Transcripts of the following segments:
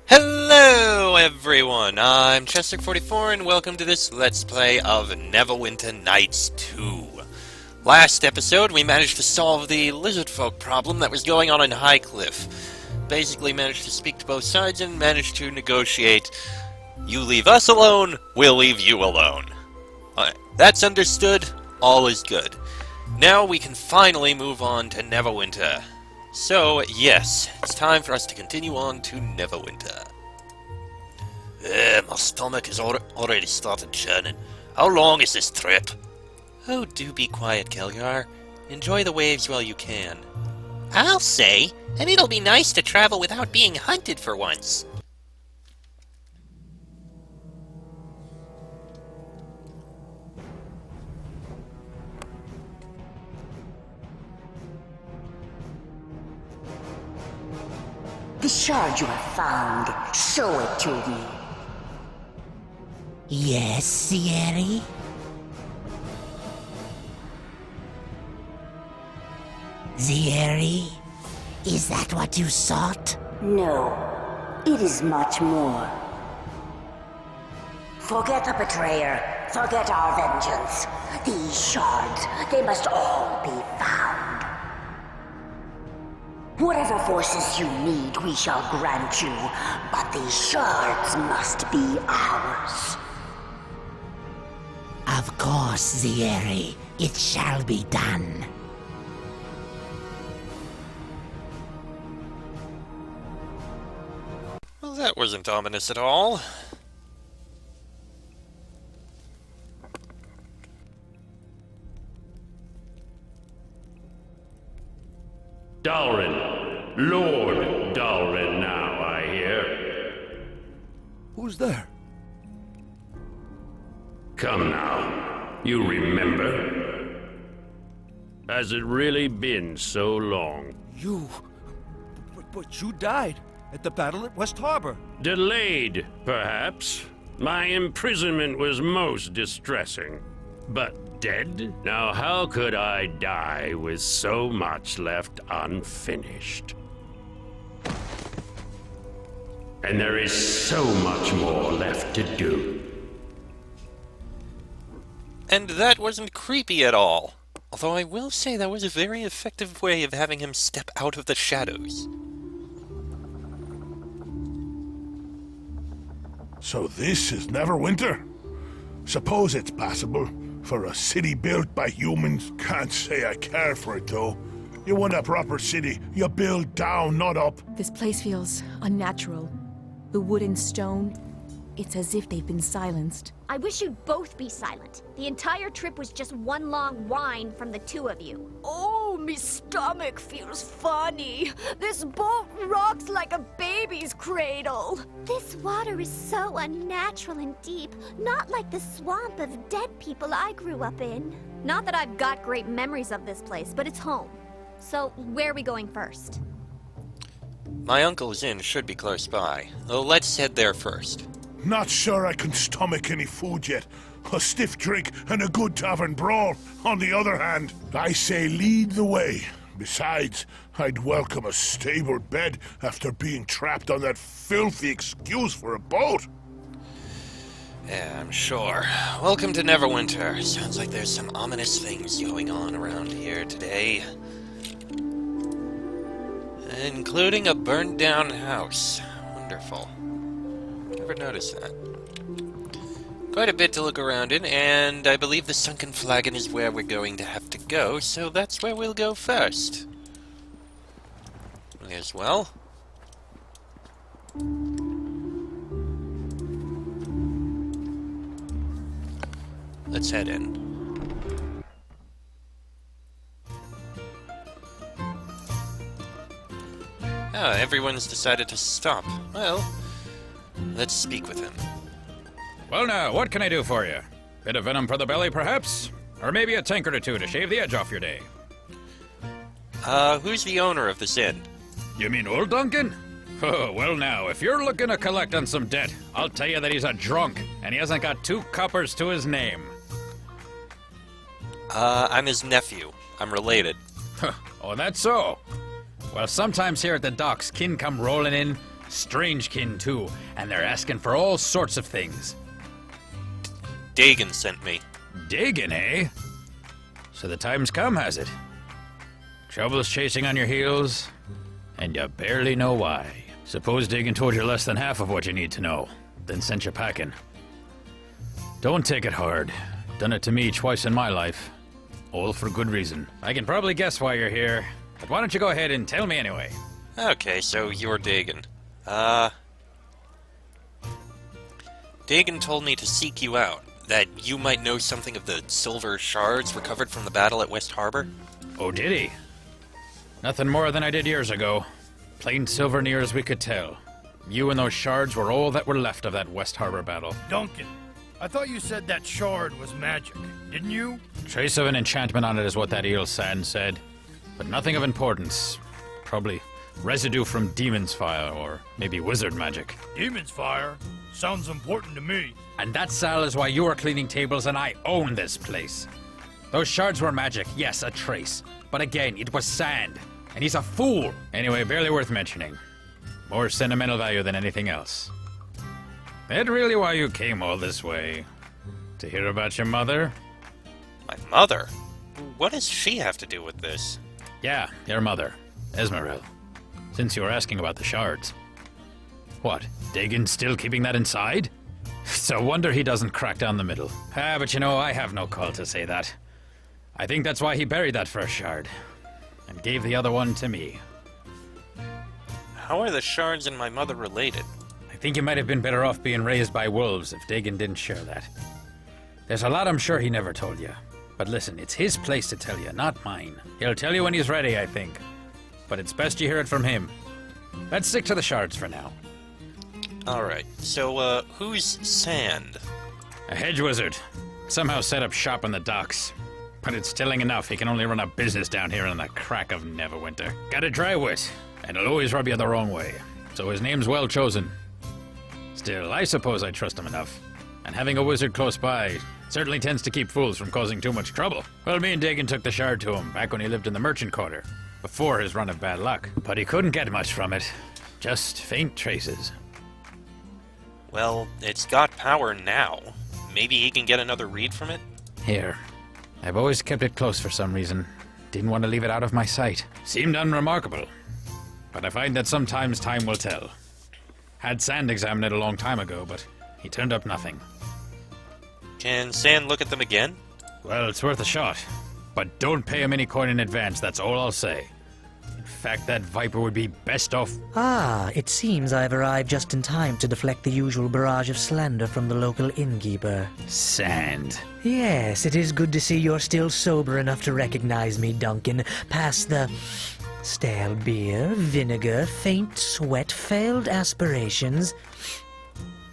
Hello everyone, I'm Chester44 and welcome to this Let's Play of Neverwinter Nights 2. Last episode we managed to solve the lizard folk problem that was going on in Highcliff. Basically managed to speak to both sides and managed to negotiate, you leave us alone, we'll leave you alone. That's understood, all is good. Now we can finally move on to Neverwinter. So, yes, it's time for us to continue on to Neverwinter. My stomach has already started churning. How long is this trip? Oh, do be quiet, Kelgar. Enjoy the waves while you can. I'll say, and it'll be nice to travel without being hunted for once. The shard you have found, show it to me. Yes, Sierra? Sierra? Is that what you sought? No, it is much more. Forget the betrayer, forget our vengeance. These shards, they must all be found. Whatever forces you need, we shall grant you, but these shards must be ours. Of course, Sierra. It shall be done. Well, that wasn't ominous at all. Dalrin. Lord Dalrin now, I hear. Who's there? Come now. You remember? Has it really been so long? You... But you died at the battle at West Harbor. Delayed, perhaps. My imprisonment was most distressing. But dead? Now how could I die with so much left unfinished? And there is so much more left to do. And that wasn't creepy at all. Although I will say that was a very effective way of having him step out of the shadows. So this is Neverwinter? Suppose it's passable for a city built by humans. Can't say I care for it though. You want a proper city, you build down, not up. This place feels unnatural. The wood and stone, it's as if they've been silenced. I wish you'd both be silent. The entire trip was just one long whine from the two of you. Oh, me stomach feels funny. This boat rocks like a baby's cradle. This water is so unnatural and deep, not like the swamp of dead people I grew up in. Not that I've got great memories of this place, but it's home. So, where are we going first? My uncle's inn should be close by. Well, let's head there first. Not sure I can stomach any food yet. A stiff drink and a good tavern brawl. On the other hand, I say lead the way. Besides, I'd welcome a stable bed after being trapped on that filthy excuse for a boat. Yeah, I'm sure. Welcome to Neverwinter. Sounds like there's some ominous things going on around here today. Including a burned down house. Wonderful. Never noticed that. Quite a bit to look around in, and I believe the sunken flagon is where we're going to have to go, so that's where we'll go first. May as well. Let's head in. Oh, everyone's decided to stop. Well, let's speak with him. Well now, what can I do for you? Bit of venom for the belly, perhaps? Or maybe a tankard or two to shave the edge off your day? Who's the owner of this inn? You mean old Duncan? Oh, well now, if you're looking to collect on some debt, I'll tell you that he's a drunk, and he hasn't got 2 coppers to his name. I'm his nephew. I'm related. Oh, that's so? Well, sometimes here at the docks, kin come rolling in, Strange kin, too, and they're asking for all sorts of things. Dagon sent me. Dagon, eh? So the time's come, has it? Trouble's chasing on your heels, and you barely know why. Suppose Dagon told you less than half of what you need to know, then sent you packing. Don't take it hard. Done it to me twice in my life. All for good reason. I can probably guess why you're here, but why don't you go ahead and tell me anyway? Okay, so you're Dagon. Dagon told me to seek you out, that you might know something of the silver shards recovered from the battle at West Harbor. Oh, did he? Nothing more than I did years ago. Plain silver near as we could tell. You and those shards were all that were left of that West Harbor battle. Duncan, I thought you said that shard was magic, didn't you? Trace of an enchantment on it is what that eel sand said. But nothing of importance. Probably residue from demon's fire, or maybe wizard magic. Demon's fire? Sounds important to me. And that, Sal, is why you are cleaning tables and I own this place. Those shards were magic, yes, a trace. But again, it was sand. And he's a fool. Anyway, barely worth mentioning. More sentimental value than anything else. That really why you came all this way? To hear about your mother? My mother? What does she have to do with this? Yeah, your mother, Esmeril. Since you were asking about the shards. What, Dagon's still keeping that inside? It's a wonder he doesn't crack down the middle. But you know, I have no call to say that. I think that's why he buried that first shard. And gave the other one to me. How are the shards and my mother related? I think you might have been better off being raised by wolves if Dagon didn't share that. There's a lot I'm sure he never told you. But listen, it's his place to tell you, not mine. He'll tell you when he's ready, I think. But it's best you hear it from him. Let's stick to the shards for now. Alright, so, who's Sand? A hedge wizard. Somehow set up shop on the docks. But it's telling enough he can only run a business down here in the crack of Neverwinter. Got a dry wit, and he'll always rub you the wrong way. So his name's well chosen. Still, I suppose I trust him enough. And having a wizard close by certainly tends to keep fools from causing too much trouble. Well, me and Dagon took the shard to him back when he lived in the merchant quarter, before his run of bad luck. But he couldn't get much from it. Just faint traces. Well, it's got power now. Maybe he can get another read from it? Here. I've always kept it close for some reason. Didn't want to leave it out of my sight. Seemed unremarkable. But I find that sometimes time will tell. Had Sand examine it a long time ago, but he turned up nothing. Can Sand look at them again? Well, it's worth a shot. But don't pay him any coin in advance, that's all I'll say. In fact, that viper would be best off... Ah, it seems I've arrived just in time to deflect the usual barrage of slander from the local innkeeper. Sand. Yes, it is good to see you're still sober enough to recognize me, Duncan. Past the stale beer, vinegar, faint sweat, failed aspirations,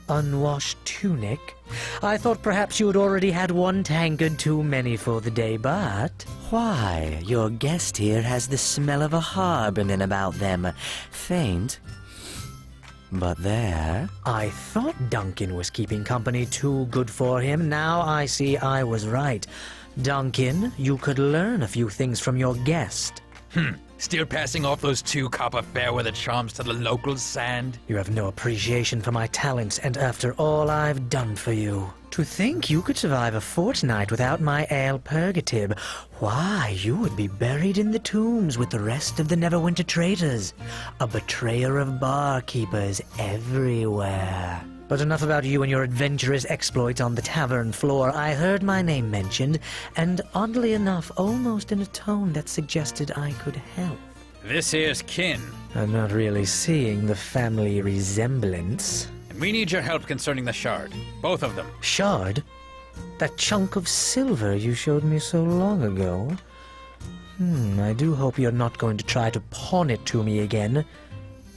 unwashed tunic. I thought perhaps you had already had one tankard too many for the day, but... Why, your guest here has the smell of a harbin about them. Faint, but there. I thought Duncan was keeping company too good for him. Now I see I was right. Duncan, you could learn a few things from your guest. Still passing off those 2 copper fairweather charms to the local Sand? You have no appreciation for my talents, and after all I've done for you. To think you could survive a fortnight without my ale purgative. Why, you would be buried in the tombs with the rest of the Neverwinter traitors. A betrayer of barkeepers everywhere. But enough about you and your adventurous exploits on the tavern floor. I heard my name mentioned, and oddly enough, almost in a tone that suggested I could help. This here's kin. I'm not really seeing the family resemblance. And we need your help concerning the shard. Both of them. Shard? That chunk of silver you showed me so long ago? I do hope you're not going to try to pawn it to me again.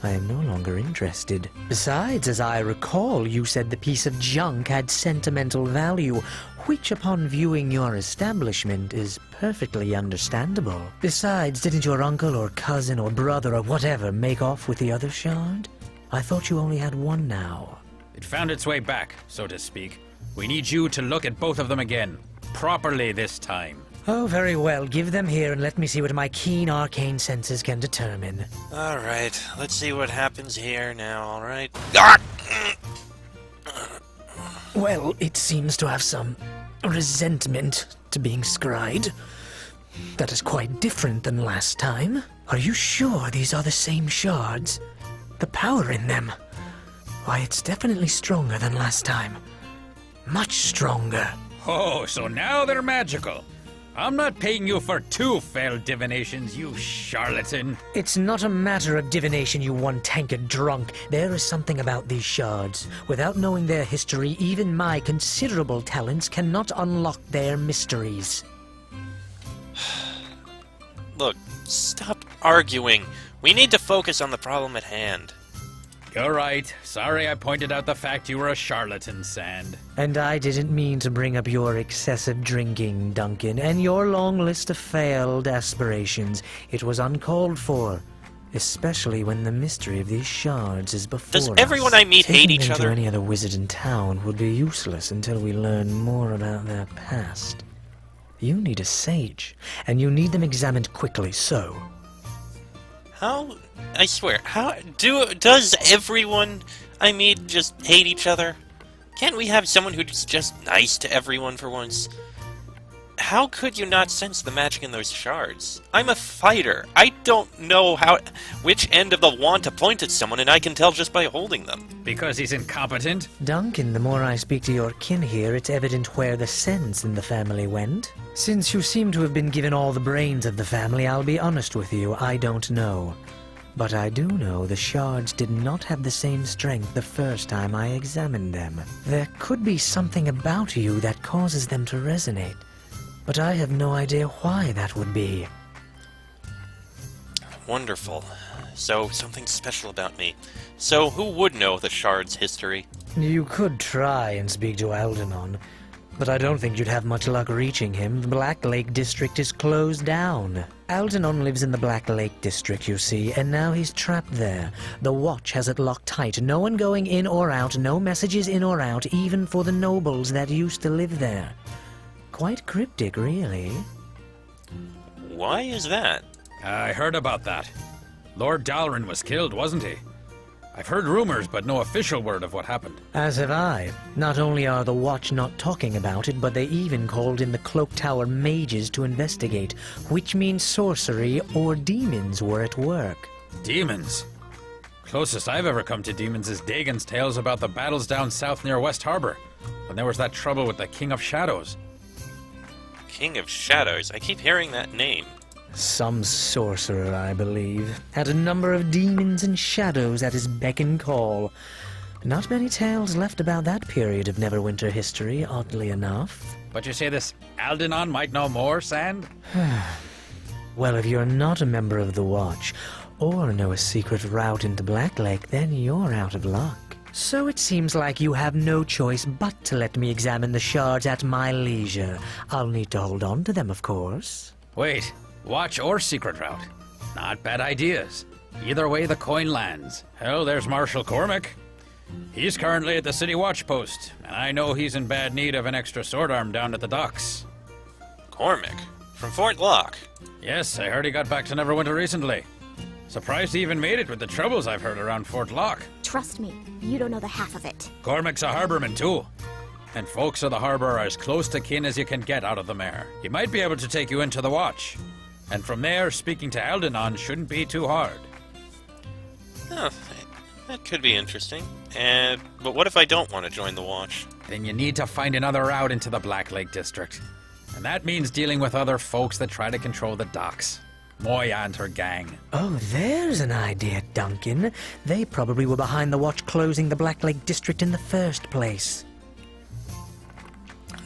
I am no longer interested. Besides, as I recall, you said the piece of junk had sentimental value, which upon viewing your establishment is perfectly understandable. Besides, didn't your uncle or cousin or brother or whatever make off with the other shard? I thought you only had one now. It found its way back, so to speak. We need you to look at both of them again. Properly this time. Oh, very well. Give them here and let me see what my keen arcane senses can determine. Alright, let's see what happens here now, alright? Ah! Well, it seems to have some resentment to being scryed. That is quite different than last time. Are you sure these are the same shards? The power in them? Why, it's definitely stronger than last time. Much stronger. Oh, so now they're magical. I'm not paying you for 2 failed divinations, you charlatan. It's not a matter of divination, you one-tankard drunk. There is something about these shards. Without knowing their history, even my considerable talents cannot unlock their mysteries. Look, stop arguing. We need to focus on the problem at hand. You're right. Sorry I pointed out the fact you were a charlatan, Sand. And I didn't mean to bring up your excessive drinking, Duncan, and your long list of failed aspirations. It was uncalled for. Especially when the mystery of these shards is before us. Does everyone I meet hate each Taking them other? to any other wizard in town would be useless until we learn more about their past. You need a sage, and you need them examined quickly, so... How? I swear, does everyone I meet just hate each other? Can't we have someone who's just nice to everyone for once? How could you not sense the magic in those shards? I'm a fighter. I don't know which end of the wand to point at someone, and I can tell just by holding them. Because he's incompetent? Duncan, the more I speak to your kin here, it's evident where the sense in the family went. Since you seem to have been given all the brains of the family, I'll be honest with you, I don't know. But I do know the shards did not have the same strength the first time I examined them. There could be something about you that causes them to resonate, but I have no idea why that would be. Wonderful. So, something special about me. So, who would know the shard's history? You could try and speak to Algernon, but I don't think you'd have much luck reaching him. The Black Lake District is closed down. Algernon lives in the Black Lake District, you see, and now he's trapped there. The Watch has it locked tight. No one going in or out, no messages in or out, even for the nobles that used to live there. Quite cryptic, really. Why is that? I heard about that. Lord Dalrin was killed, wasn't he? I've heard rumors, but no official word of what happened. As have I. Not only are the Watch not talking about it, but they even called in the Cloak Tower mages to investigate, which means sorcery or demons were at work. Demons? Closest I've ever come to demons is Dagon's tales about the battles down south near West Harbor, when there was that trouble with the King of Shadows. King of Shadows? I keep hearing that name. Some sorcerer, I believe, had a number of demons and shadows at his beck and call. Not many tales left about that period of Neverwinter history, oddly enough. But you say this Algernon might know more, Sand? Well, if you're not a member of the Watch, or know a secret route into Black Lake, then you're out of luck. So it seems like you have no choice but to let me examine the shards at my leisure. I'll need to hold on to them, of course. Wait, Watch or secret route? Not bad ideas. Either way, the coin lands. Hell, there's Marshal Cormac. He's currently at the city watch post, and I know he's in bad need of an extra sword arm down at the docks. Cormac? From Fort Locke? Yes, I heard he got back to Neverwinter recently. Surprised he even made it with the troubles I've heard around Fort Locke. Trust me, you don't know the half of it. Cormac's a harborman, too. And folks of the harbor are as close to kin as you can get out of the mare. He might be able to take you into the watch. And from there, speaking to Algernon shouldn't be too hard. Oh, that could be interesting. But what if I don't want to join the Watch? Then you need to find another route into the Black Lake District. And that means dealing with other folks that try to control the docks. Moya and her gang. Oh, there's an idea, Duncan. They probably were behind the Watch closing the Black Lake District in the first place.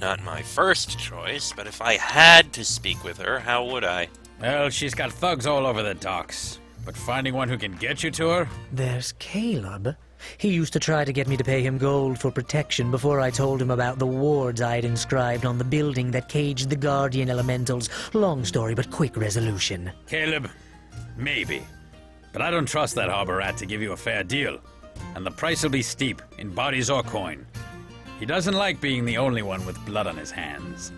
Not my first choice, but if I had to speak with her, how would I? Well, she's got thugs all over the docks. But finding one who can get you to her? There's Caleb. He used to try to get me to pay him gold for protection before I told him about the wards I'd inscribed on the building that caged the Guardian Elementals. Long story, but quick resolution. Caleb, maybe. But I don't trust that harbor rat to give you a fair deal. And the price will be steep, in bodies or coin. He doesn't like being the only one with blood on his hands.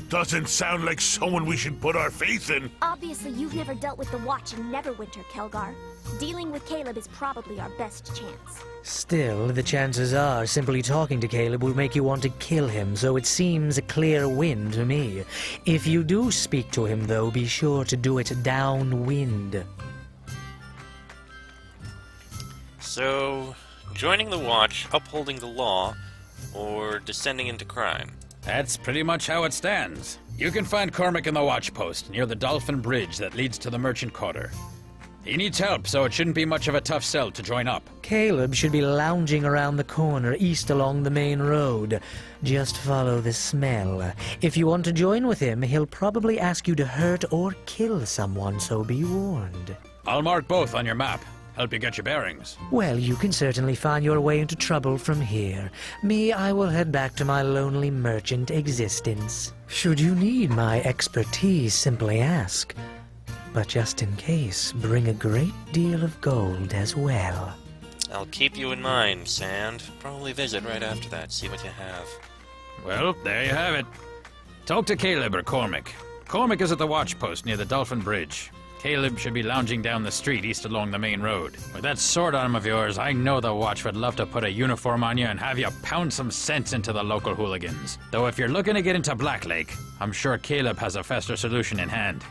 Doesn't sound like someone we should put our faith in. Obviously, you've never dealt with the Watch in Neverwinter, Kelgar. Dealing with Caleb is probably our best chance. Still, the chances are simply talking to Caleb will make you want to kill him, so it seems a clear win to me. If you do speak to him, though, be sure to do it downwind. So, joining the Watch, upholding the law, or descending into crime? That's pretty much how it stands. You can find Cormac in the watch post near the Dolphin Bridge that leads to the Merchant Quarter. He needs help, so it shouldn't be much of a tough sell to join up. Caleb should be lounging around the corner east along the main road. Just follow the smell. If you want to join with him, he'll probably ask you to hurt or kill someone, so be warned. I'll mark both on your map. Help you get your bearings. Well, you can certainly find your way into trouble from here. Me, I will head back to my lonely merchant existence. Should you need my expertise, simply ask. But just in case, bring a great deal of gold as well. I'll keep you in mind, Sand. Probably visit right after that, see what you have. Well, there you have it. Talk to Caleb or Cormac. Cormac is at the watch post near the Dolphin Bridge. Caleb should be lounging down the street east along the main road. With that sword arm of yours, I know the Watch would love to put a uniform on you and have you pound some sense into the local hooligans. Though if you're looking to get into Blacklake, I'm sure Caleb has a faster solution in hand.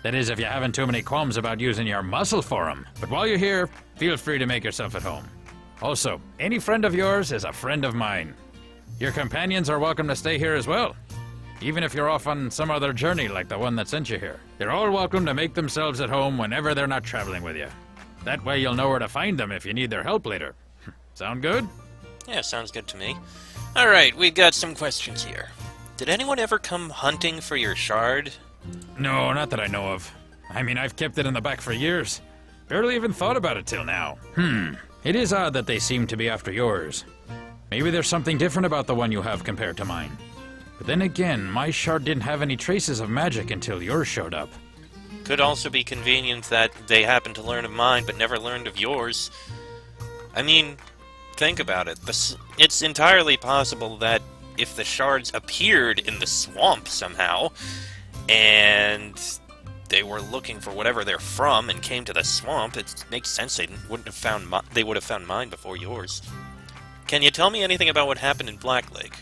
That is, if you haven't too many qualms about using your muscle for him. But while you're here, feel free to make yourself at home. Also, any friend of yours is a friend of mine. Your companions are welcome to stay here as well. Even if you're off on some other journey like the one that sent you here. They're all welcome to make themselves at home whenever they're not traveling with you. That way you'll know where to find them if you need their help later. Sound good? Yeah, sounds good to me. Alright, we've got some questions here. Did anyone ever come hunting for your shard? No, not that I know of. I mean, I've kept it in the back for years. Barely even thought about it till now. It is odd that they seem to be after yours. Maybe there's something different about the one you have compared to mine. But then again, my shard didn't have any traces of magic until yours showed up. Could also be convenient that they happened to learn of mine but never learned of yours. I mean, think about it. It's entirely possible that if the shards appeared in the swamp somehow, and they were looking for whatever they're from and came to the swamp, it makes sense they would have found mine before yours. Can you tell me anything about what happened in Blacklake?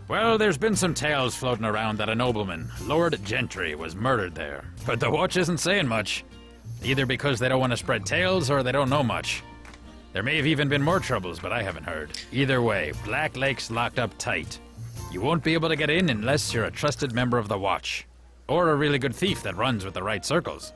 Well, there's been some tales floating around that a nobleman, Lord Gentry, was murdered there. But the Watch isn't saying much. Either because they don't want to spread tales or they don't know much. There may have even been more troubles, but I haven't heard. Either way, Black Lake's locked up tight. You won't be able to get in unless you're a trusted member of the Watch. Or a really good thief that runs with the right circles.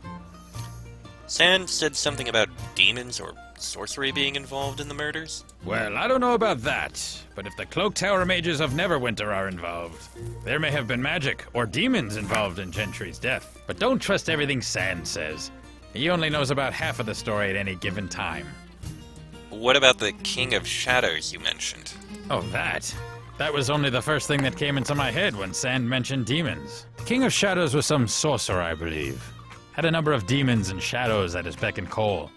Sand said something about demons or sorcery being involved in the murders? Well, I don't know about that, but if the Cloak Tower mages of Neverwinter are involved, there may have been magic or demons involved in Gentry's death. But don't trust everything Sand says. He only knows about half of the story at any given time. What about the King of Shadows you mentioned? Oh, that? That was only the first thing that came into my head when Sand mentioned demons. The King of Shadows was some sorcerer, I believe. Had a number of demons and shadows at his beck and call.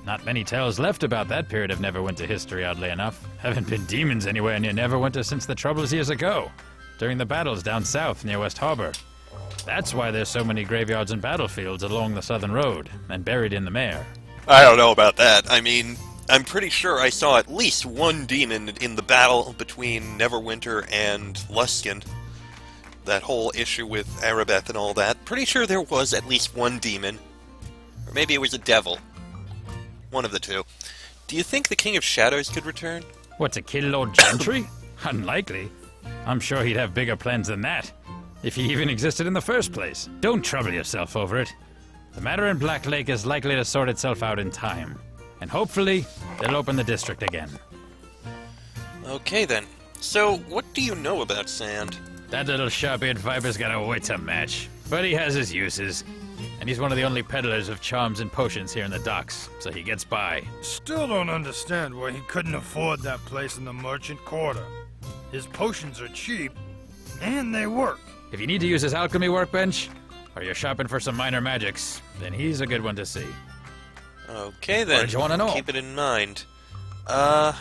Not many tales left about that period of Neverwinter history, oddly enough. Haven't been demons anywhere near Neverwinter since the Troubles years ago, during the battles down south near West Harbor. That's why there's so many graveyards and battlefields along the southern road, and buried in the mare. I don't know about that. I mean, I'm pretty sure I saw at least one demon in the battle between Neverwinter and Luskin. That whole issue with Arabeth and all that. Pretty sure there was at least one demon. Or maybe it was a devil. One of the two. Do you think the King of Shadows could return? What, to kill Lord Gentry? Unlikely. I'm sure he'd have bigger plans than that. If he even existed in the first place. Don't trouble yourself over it. The matter in Black Lake is likely to sort itself out in time. And hopefully, they'll open the district again. Okay then. So, what do you know about Sand? That little sharp-eared viper's got a wit to match. But he has his uses. And he's one of the only peddlers of charms and potions here in the docks, so he gets by. Still don't understand why he couldn't afford that place in the Merchant Quarter. His potions are cheap, and they work. If you need to use his alchemy workbench, or you're shopping for some minor magics, then he's a good one to see. Okay then. What did you want to know? Keep it in mind. Gotta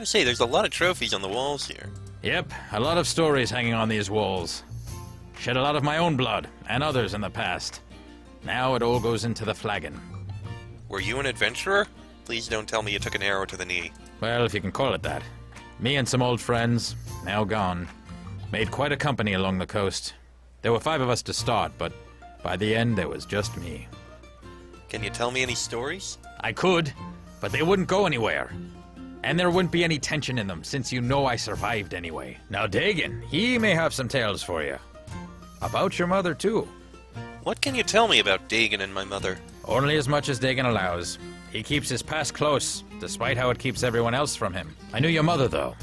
say, there's a lot of trophies on the walls here. Yep, a lot of stories hanging on these walls. Shed a lot of my own blood, and others in the past. Now it all goes into the flagon. Were you an adventurer? Please don't tell me you took an arrow to the knee. Well, if you can call it that. Me and some old friends, now gone, made quite a company along the coast. There were 5 of us to start, but by the end there was just me. Can you tell me any stories? I could, but they wouldn't go anywhere. And there wouldn't be any tension in them, since you know I survived anyway. Now Dagon, he may have some tales for you. About your mother, too. What can you tell me about Dagon and my mother? Only as much as Dagon allows. He keeps his past close, despite how it keeps everyone else from him. I knew your mother, though.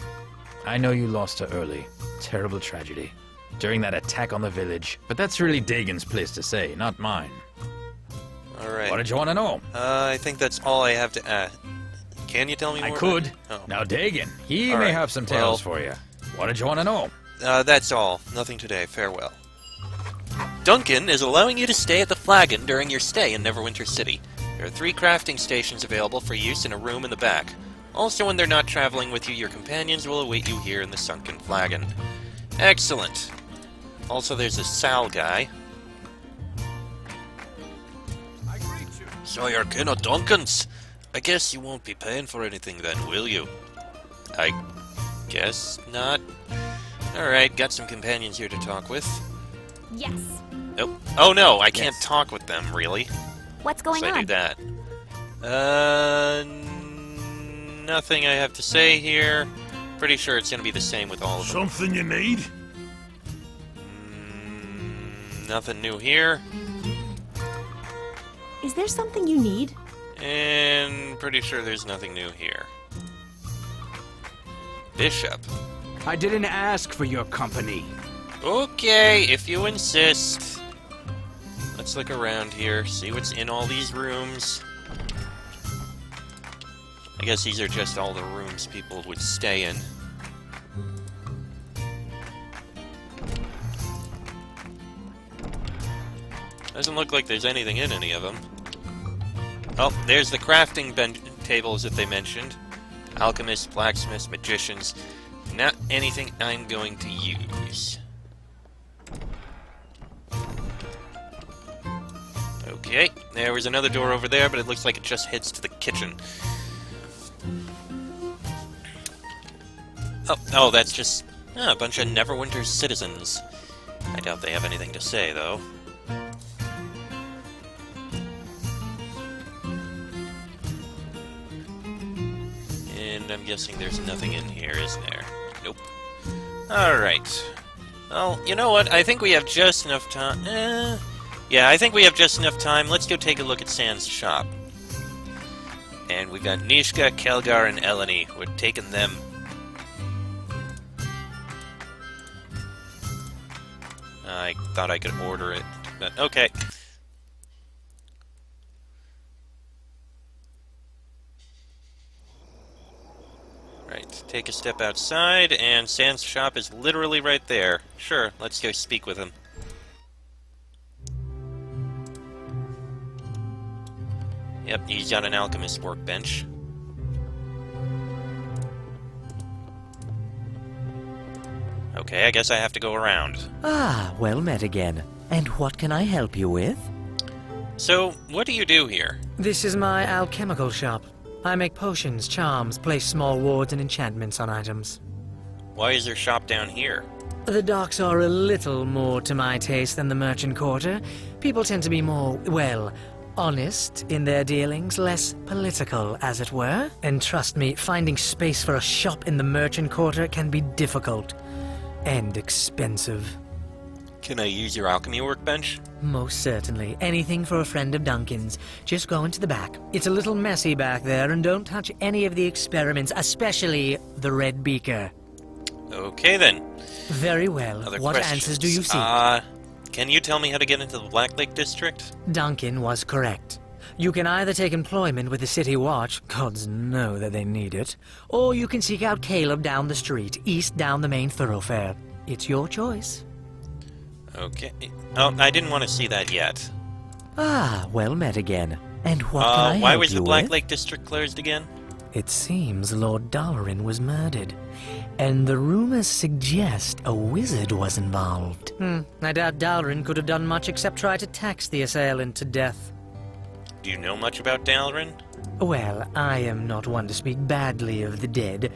I know you lost her early. Terrible tragedy. During that attack on the village. But that's really Dagon's place to say, not mine. Alright. What did you want to know? I think that's all I have to ask. Can you tell me more? I could. Oh. Now Dagon, he All may right, have some tales for you. What did you want to know? That's all. Nothing today. Farewell. Duncan is allowing you to stay at the Flagon during your stay in Neverwinter City. There are 3 crafting stations available for use in a room in the back. Also, when they're not traveling with you, your companions will await you here in the sunken Flagon. Excellent. Also, there's a Sal guy. So you're kin of Duncan's? I guess you won't be paying for anything then, will you? I guess not. Alright, got some companions here to talk with. Yes. Oh, oh no, I can't talk with them, really. What's going I on? do that. Nothing I have to say here. Pretty sure it's gonna be the same with all of them. Something you need? Nothing new here. Is there something you need? And pretty sure there's nothing new here. Bishop. I didn't ask for your company. Okay, if you insist. Let's look around here, see what's in all these rooms. I guess these are just all the rooms people would stay in. Doesn't look like there's anything in any of them. Oh, there's the crafting tables that they mentioned. Alchemists, blacksmiths, magicians. Not anything I'm going to use. Okay, there was another door over there, but it looks like it just heads to the kitchen. Oh, that's just a bunch of Neverwinter's citizens. I doubt they have anything to say, though. And I'm guessing there's nothing in here, is there? Nope. Alright. Well, you know what? I think we have just enough time. Yeah, I think we have just enough time. Let's go take a look at Sans shop. And we've got Nishka, Kelgar, and Eleni. We're taking them. I thought I could order it, but okay. Right, take a step outside, and Sans shop is literally right there. Sure, let's go speak with him. Yep, he's got an alchemist workbench. Okay, I guess I have to go around. Ah, well met again. And what can I help you with? So, what do you do here? This is my alchemical shop. I make potions, charms, place small wards and enchantments on items. Why is your shop down here? The docks are a little more to my taste than the merchant quarter. People tend to be more, well, honest in their dealings, less political, as it were. And trust me, finding space for a shop in the merchant quarter can be difficult. And expensive. Can I use your alchemy workbench? Most certainly. Anything for a friend of Duncan's. Just go into the back. It's a little messy back there, and don't touch any of the experiments, especially the red beaker. Okay, then. Very well. Other What questions? answers do you seek? Can you tell me how to get into the Black Lake District? Duncan was correct. You can either take employment with the City Watch, gods know that they need it, or you can seek out Caleb down the street, east down the main thoroughfare. It's your choice. Okay. Oh, I didn't want to see that yet. Ah, well met again. And what can I help why was you the Black with? Lake District closed again? It seems Lord Dalaran was murdered, and the rumors suggest a wizard was involved. I doubt Dalaran could have done much except try to tax the assailant to death. Do you know much about Dalaran? Well, I am not one to speak badly of the dead,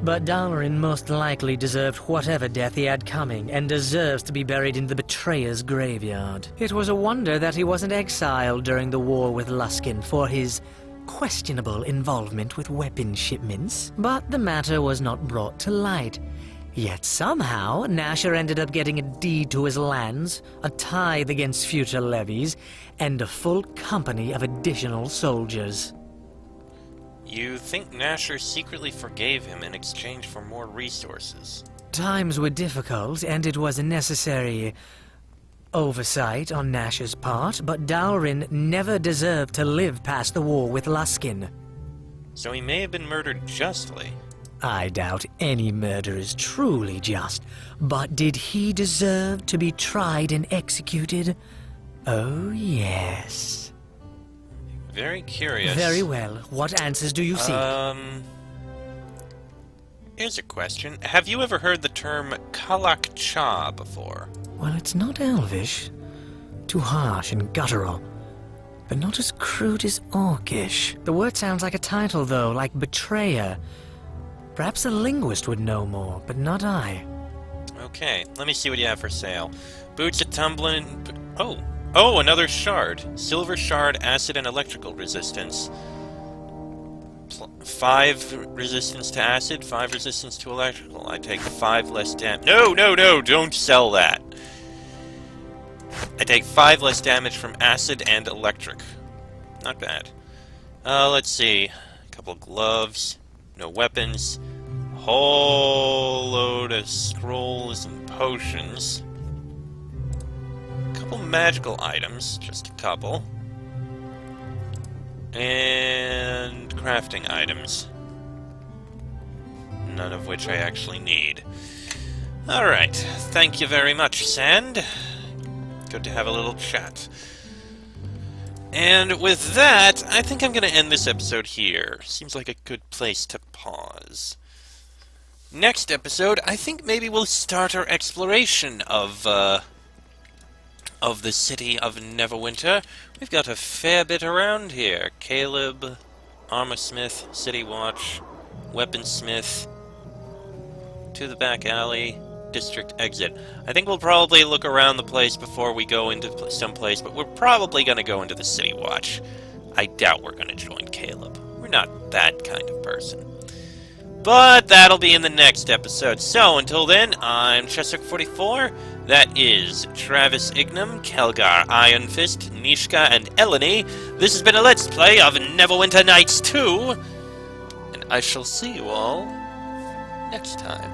but Dalaran most likely deserved whatever death he had coming, and deserves to be buried in the Betrayer's graveyard. It was a wonder that he wasn't exiled during the war with Luskin for his questionable involvement with weapon shipments, but the matter was not brought to light. Yet somehow, Nasher ended up getting a deed to his lands, a tithe against future levies, and a full company of additional soldiers. You think Nasher secretly forgave him in exchange for more resources? Times were difficult, and it was a necessary oversight on Nasher's part, but Dalaran never deserved to live past the war with Luskin. So he may have been murdered justly. I doubt any murder is truly just, but did he deserve to be tried and executed? Oh, yes. Very curious. Very well. What answers do you seek? Here's a question. Have you ever heard the term Kalak Cha before? Well, it's not Elvish. Too harsh and guttural. But not as crude as Orcish. The word sounds like a title, though, like Betrayer. Perhaps a linguist would know more, but not I. Okay, let me see what you have for sale. Boots of tumbling... Oh, another shard. Silver shard, acid, and electrical resistance. 5 resistance to acid, 5 resistance to electrical. I take 5 less damage. No, don't sell that. I take 5 less damage from acid and electric. Not bad. Let's see. A couple of gloves. No weapons. Whole load of scrolls and potions. A couple magical items. Just a couple. And crafting items. None of which I actually need. Alright. Thank you very much, Sand. Good to have a little chat. And with that, I think I'm going to end this episode here. Seems like a good place to pause. Next episode, I think maybe we'll start our exploration of the city of Neverwinter. We've got a fair bit around here. Caleb, Armorsmith, City Watch, Weaponsmith, to the back alley, district exit. I think we'll probably look around the place before we go into someplace, but we're probably going to go into the City Watch. I doubt we're going to join Caleb. We're not that kind of person. But that'll be in the next episode. So, until then, I'm Cheswick44. That is Travis Ignam, Kelgar Ironfist, Nishka, and Eleni. This has been a Let's Play of Neverwinter Nights 2. And I shall see you all next time.